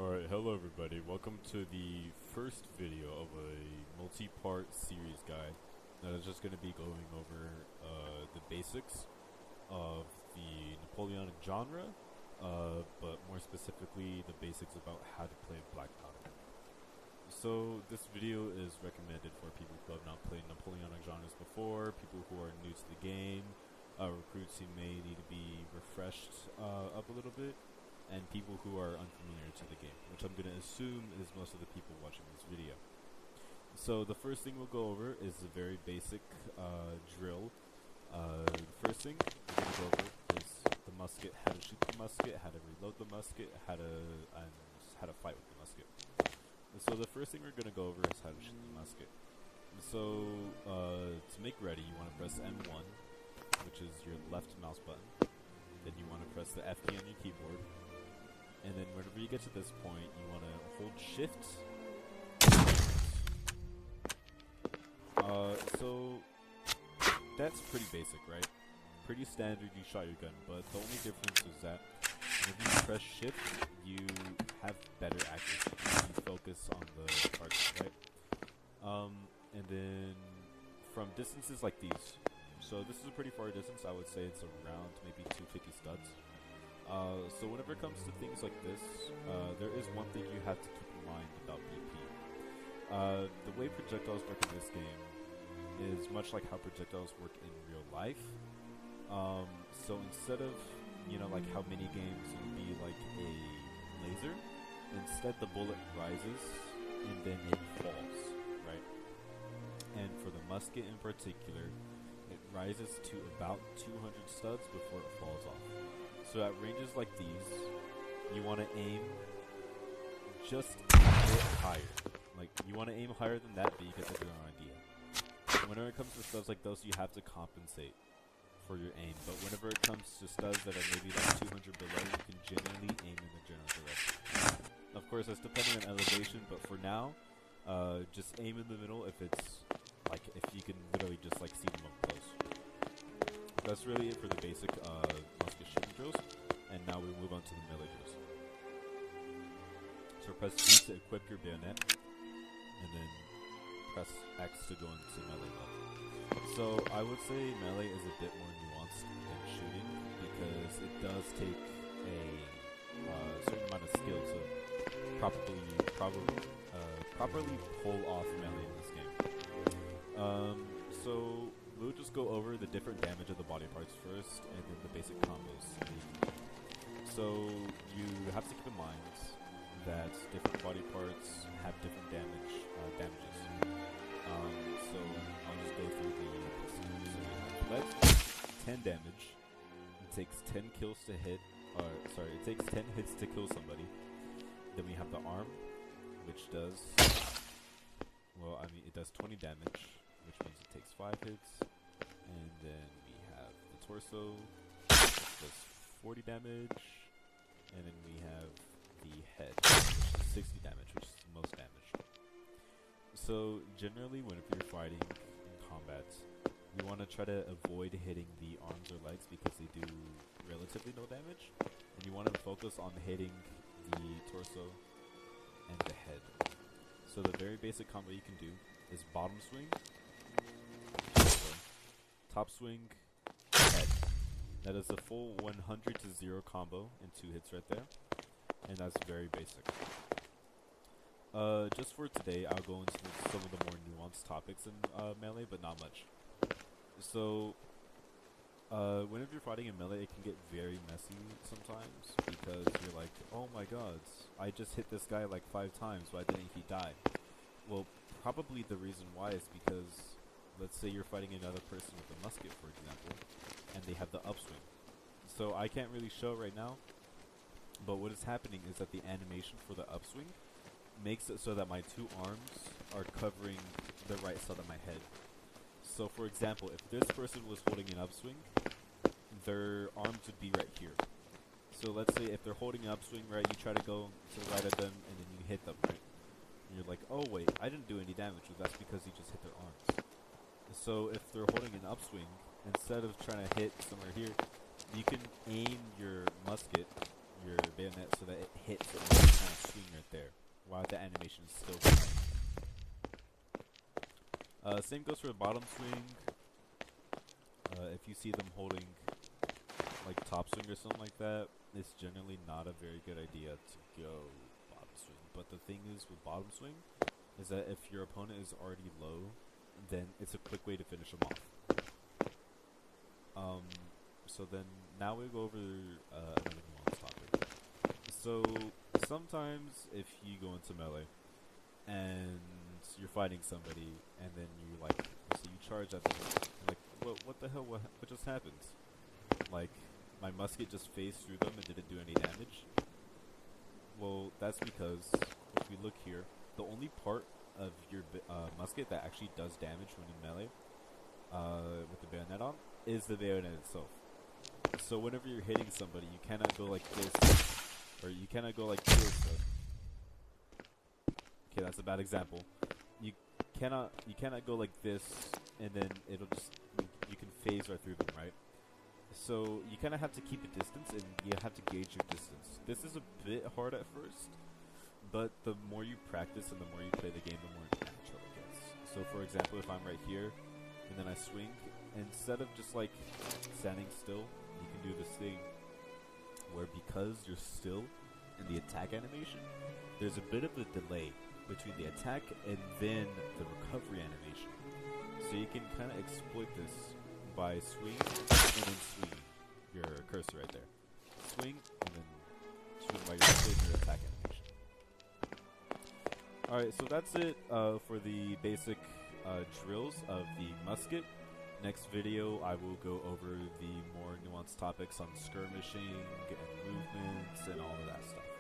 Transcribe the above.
Alright, hello everybody. Welcome to the first video of a multi-part series guide that is just going to be going over the basics of the Napoleonic genre, but more specifically the basics about how to play Black Powder. So this video is recommended for people who have not played Napoleonic genres before, people who are new to the game, recruits who may need to be refreshed up a little bit, and people who are unfamiliar to the game, which I'm going to assume is most of the people watching this video. So the first thing we'll go over is a very basic drill. The first thing we're going to go over is the musket, how to shoot the musket, how to reload the musket, how to fight with the musket. And so the first thing we're going to go over is how to shoot the musket. So to make ready, you want to press M1, which is your left mouse button. Then you want to press the F key on your keyboard. And then whenever you get to this point, you want to hold shift. So that's pretty basic, right? Pretty standard, you shot your gun, but the only difference is that whenever you press shift, you have better accuracy. You focus on the target, right? And then from distances like these, so this is a pretty far distance, I would say it's around maybe 250 studs. So whenever it comes to things like this, there is one thing you have to keep in mind about BP. The way projectiles work in this game is much like how projectiles work in real life. So instead of, like how many games would be like a laser, instead the bullet rises and then it falls, right? And for the musket in particular, it rises to about 200 studs before it falls off. So at ranges like these, you want to aim just a bit higher. Like, you want to aim higher than that, but you get the general idea. Whenever it comes to studs like those, you have to compensate for your aim. But whenever it comes to studs that are maybe like 200 below, you can generally aim in the general direction. Of course, that's depending on elevation, but for now, just aim in the middle if you can literally just like see them up close. That's really it for the basic musket shooting drills, and now we move on to the melee drills. So press E to equip your bayonet, and then press X to go into melee mode. So I would say melee is a bit more nuanced than shooting, because it does take a certain amount of skill to properly pull off melee in this game. So we'll just go over the different damage of the body parts first, and then the basic combos. So you have to keep in mind that different body parts have different damages. So I'll just go through the list. So we have lead, 10 damage. It takes 10 kills to hit. It takes 10 hits to kill somebody. Then we have the arm, which does, it does 20 damage, which means it takes 5 hits. And then we have the torso, which does 40 damage. And then we have the head, which is 60 damage, which is the most damage. So generally, whenever you're fighting in combat, you want to try to avoid hitting the arms or legs because they do relatively no damage. And you want to focus on hitting the torso and the head. So the very basic combo you can do is bottom swing, top swing, head. That is a full 100 to 0 combo in 2 hits right there. And that's very basic. Just for today, I'll go into some of the more nuanced topics in melee, but not much. So, whenever you're fighting in melee, it can get very messy sometimes, because you're like, oh my god, I just hit this guy like 5 times, why didn't he die? Well, probably the reason why is because, let's say you're fighting another person with a musket, for example, and they have the upswing. So I can't really show right now, but what is happening is that the animation for the upswing makes it so that my 2 arms are covering the right side of my head. So for example, if this person was holding an upswing, their arms would be right here. So let's say if they're holding an upswing, right, you try to go to the right of them and then you hit them, right? And you're like, oh wait, I didn't do any damage. Well, that's because you just hit their arms. So if they're holding an upswing, instead of trying to hit somewhere here, you can aim your musket, your bayonet, so that it hits and you kind of swing your the animation is still going. Same goes for the bottom swing. If you see them holding like top swing or something like that, it's generally not a very good idea to go bottom swing. But the thing is with bottom swing is that if your opponent is already low, then it's a quick way to finish them off. So then now we go over another nuanced topic. So sometimes if you go into melee and you're fighting somebody and then you so you charge at them, like what the hell, what just happened? Like my musket just phased through them and didn't do any damage. Well, that's because if we look here, the only part of your musket that actually does damage when in melee with the bayonet on is the bayonet itself. So whenever you're hitting somebody, you cannot go like this, or you cannot go like this. Okay, that's a bad example. You cannot go like this, and then it'll just you can phase right through them, right? So you kind of have to keep a distance, and you have to gauge your distance. This is a bit hard at first, but the more you practice and the more you play the game, the more natural it gets. So for example, if I'm right here, and then I swing, instead of just like standing still, you can do this thing where because you're still in the attack animation, there's a bit of a delay between the attack and then the recovery animation. So you can kind of exploit this by swing and then swing your cursor right there. Swing and then swing by your attack animation. Alright, so that's it for the basic drills of the musket. Next video, I will go over the more nuanced topics on skirmishing and movements and all of that stuff.